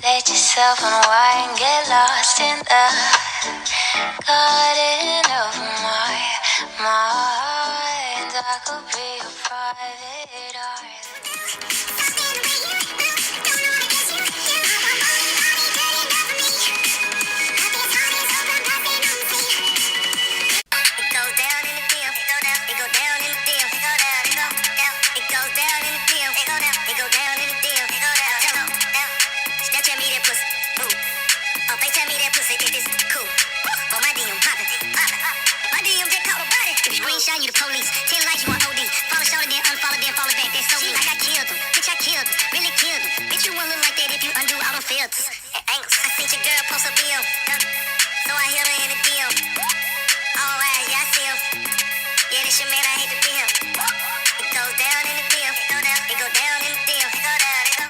Let yourself unwind, get lost in the garden of my mind. I could be a private island. You the police, 10 lights, you want OD. Follow shorter, then unfollow, then follow back. That's so me. Like I killed him. Bitch, I killed him. Really killed him. Bitch, you won't look like that if you undo all them filters and angles. I seen your girl post a bill, so I hit her in the deal. All right, yeah, I see him. Yeah, this your man, I hate to be him. It goes down in the deal. It go down in the deal. It go down, it go down.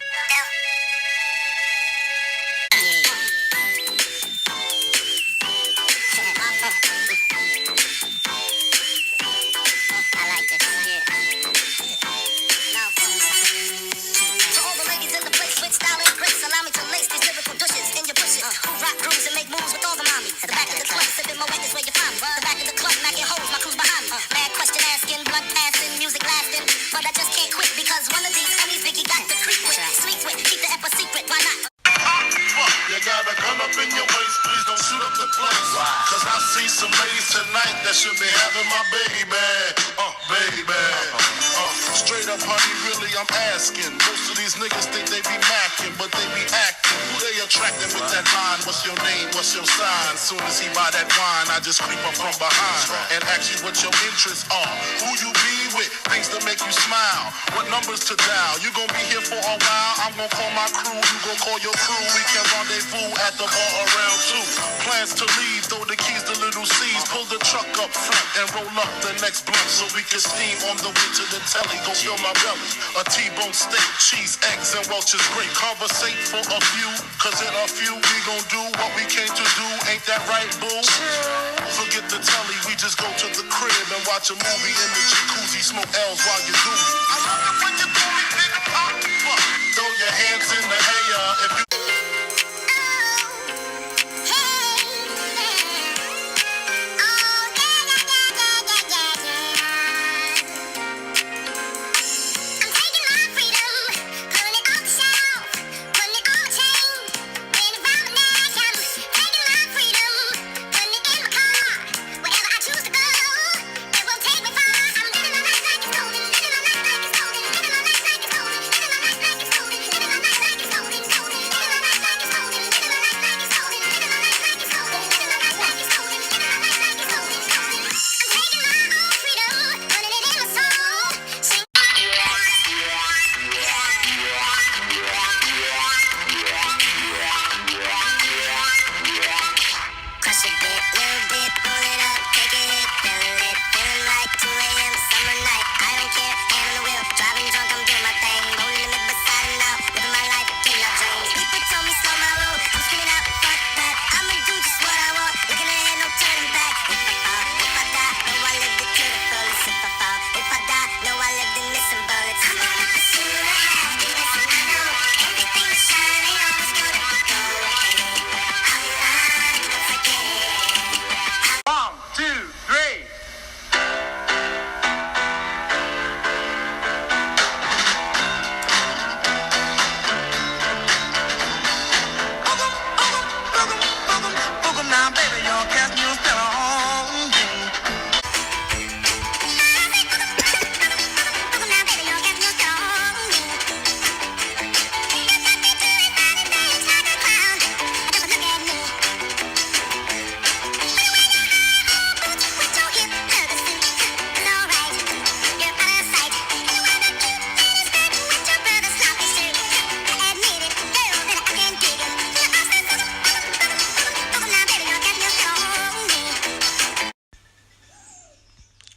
Cause I see some ladies tonight that should be having my baby. Straight up, honey, really, I'm asking. Most of these niggas think they be macking, but they be acting. Who they attracting with that line? What's your name? What's your sign? Soon as he buy that wine, I just creep up from behind and ask you what your interests are. Who you be with? Things to make you smile. What numbers to dial? You gon' be here for a while. I'm gon' call my crew. You gon' call your crew. We can rendezvous at the bar around 2. Plans to leave. Throw the keys to little C's. Pull the truck up front and roll up the next blunt so we can steam on the way to the telly. Go fill my belly. A T-bone steak, cheese, eggs, and Welch's grape. Conversate for a few, cause in a few we gon' do what we came to do. Ain't that right, boo? Forget the telly, we just go to the crib and watch a movie in the jacuzzi. Smoke L's while you do it. I love it when you call me Big Papa. Throw your hands in the air if you...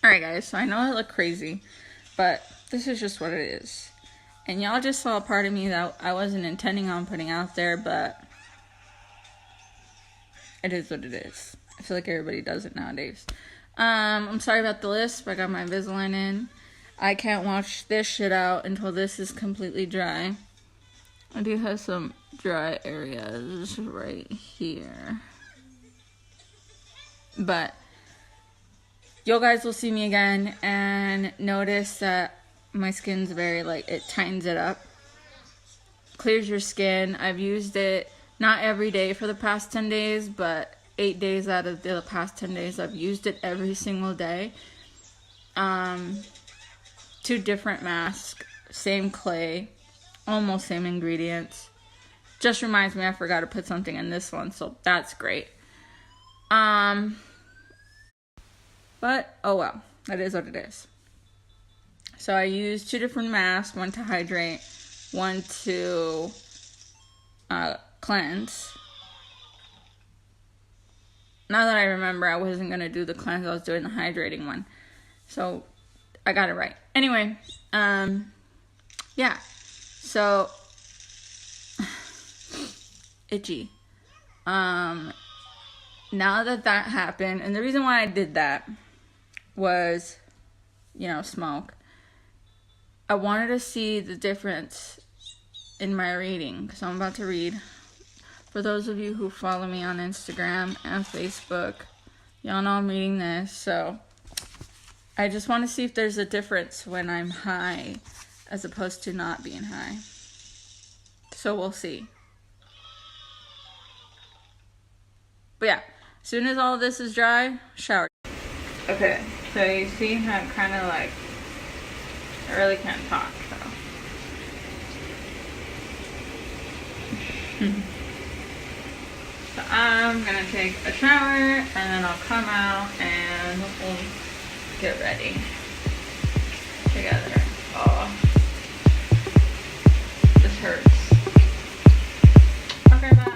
Alright guys, so I know I look crazy, but this is just what it is. And y'all just saw a part of me that I wasn't intending on putting out there, but it is what it is. I feel like everybody does it nowadays. I'm sorry about the lisp. I got my Invisalign in. I can't wash this shit out until this is completely dry. I do have some dry areas right here. But you guys will see me again and notice that my skin's very, like, it tightens it up. Clears your skin. I've used it not every day for the past 10 days, but 8 days out of the past 10 days I've used it every single day. 2 different masks, same clay, almost same ingredients. Just reminds me I forgot to put something in this one, so that's great. But oh well, that is what it is. So I used 2 different masks, one to hydrate, one to cleanse. Now that I remember, I wasn't going to do the cleanse, I was doing the hydrating one. So I got it right. Anyway, yeah. So itchy. Now that happened, and the reason why I did that was, smoke. I wanted to see the difference in my reading, so I'm about to read. For those of you who follow me on Instagram and Facebook, y'all know I'm reading this, so I just want to see if there's a difference when I'm high as opposed to not being high. So we'll see. But yeah, as soon as all of this is dry, shower. Okay, so you see how it kind of like, I really can't talk, so. So I'm gonna take a shower and then I'll come out and we'll get ready together. Oh, this hurts. Okay, bye.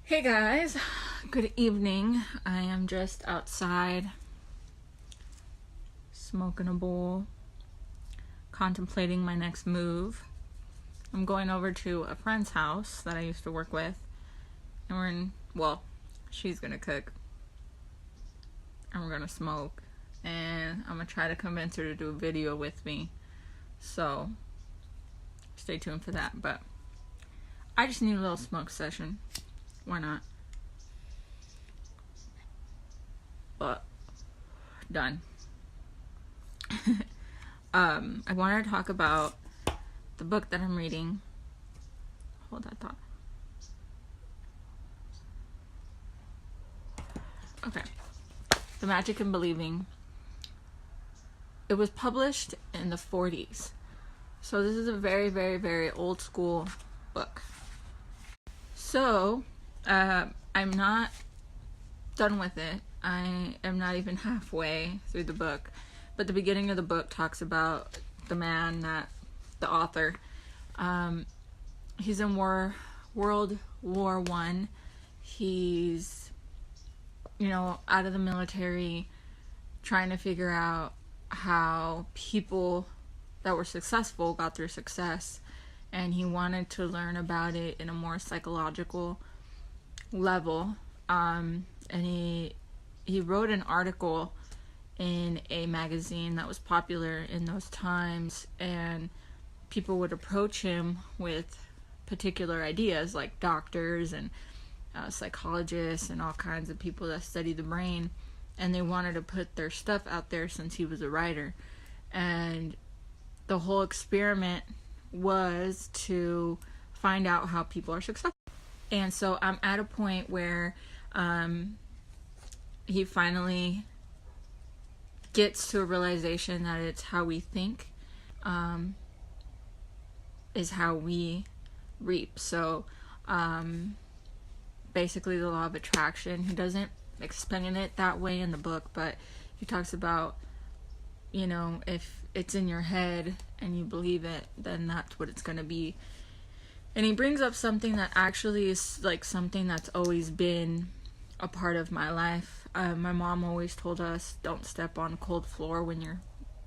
Hey guys, good evening. I am just outside smoking a bowl, contemplating my next move. I'm going over to a friend's house that I used to work with, and she's gonna cook and we're gonna smoke, and I'm gonna try to convince her to do a video with me. So stay tuned for that. But I just need a little smoke session. Why not? But done. I wanted to talk about the book that I'm reading. Hold that thought. Okay. The Magic in Believing. It was published in the 40s. So this is a very, very, very old school book. So, I'm not done with it. I am not even halfway through the book. But the beginning of the book talks about the man that, the author, he's in World War I. He's, out of the military, trying to figure out how people that were successful got their success, and he wanted to learn about it in a more psychological level. And he wrote an article in a magazine that was popular in those times, and people would approach him with particular ideas, like doctors and psychologists and all kinds of people that study the brain, and they wanted to put their stuff out there since he was a writer. And the whole experiment was to find out how people are successful. And so I'm at a point where he finally gets to a realization that it's how we think is how we reap. So basically the law of attraction. He doesn't explain it that way in the book, but he talks about, if it's in your head and you believe it, then that's what it's going to be. And he brings up something that actually is like something that's always been a part of my life. My mom always told us, don't step on cold floor when you're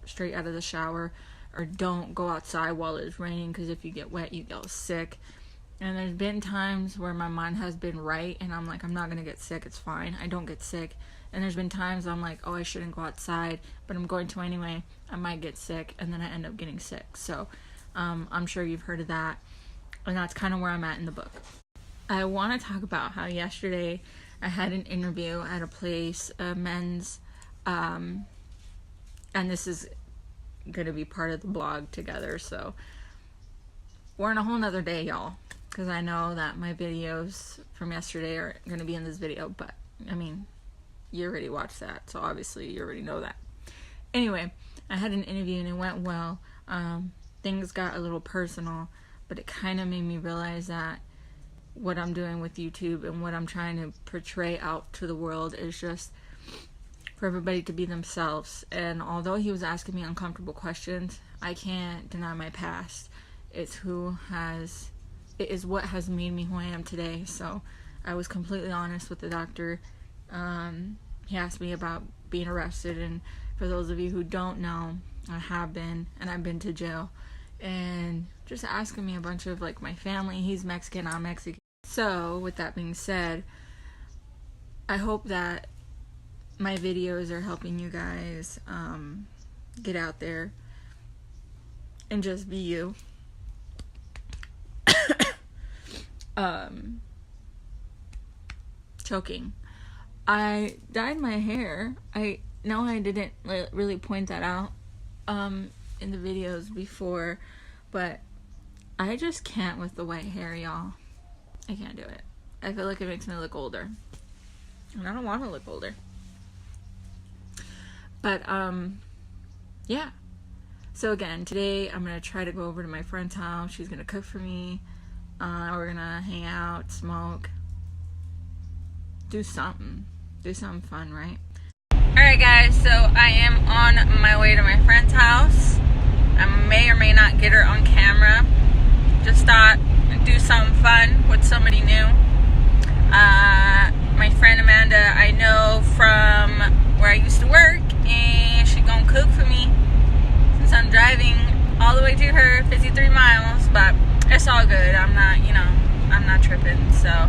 straight out of the shower, or don't go outside while it's raining, because if you get wet, you get sick. And there's been times where my mind has been right, and I'm like, I'm not going to get sick, it's fine, I don't get sick. And there's been times I'm like, oh, I shouldn't go outside, but I'm going to anyway, I might get sick, and then I end up getting sick. So I'm sure you've heard of that, and that's kind of where I'm at in the book. I want to talk about how yesterday I had an interview at a place, a men's, and this is going to be part of the blog together, so we're in a whole nother day, y'all, because I know that my videos from yesterday are going to be in this video, but you already watched that, so obviously you already know that. Anyway, I had an interview and it went well. Things got a little personal, but it kind of made me realize that what I'm doing with YouTube and what I'm trying to portray out to the world is just for everybody to be themselves. And although he was asking me uncomfortable questions, I can't deny my past. It is what has made me who I am today. So I was completely honest with the doctor. He asked me about being arrested, and for those of you who don't know, I have been, and I've been to jail, and just asking me a bunch of like my family. He's Mexican, I'm Mexican. So with that being said, I hope that my videos are helping you guys get out there and just be you. Choking. I dyed my hair. I know I didn't really point that out in the videos before, but I just can't with the white hair, y'all. I can't do it. I feel like it makes me look older, and I don't want to look older. But yeah. So again, today I'm gonna try to go over to my friend's house. She's gonna cook for me. We're gonna hang out, smoke, do something fun, right? Alright guys, so I am on my way to my friend's house. I may or may not get her on camera. Just thought I'd do something fun with somebody new. My friend Amanda, I know from where I used to work, and she gonna cook for me since I'm driving all the way to her, 53 miles, but it's all good. I'm not tripping, so.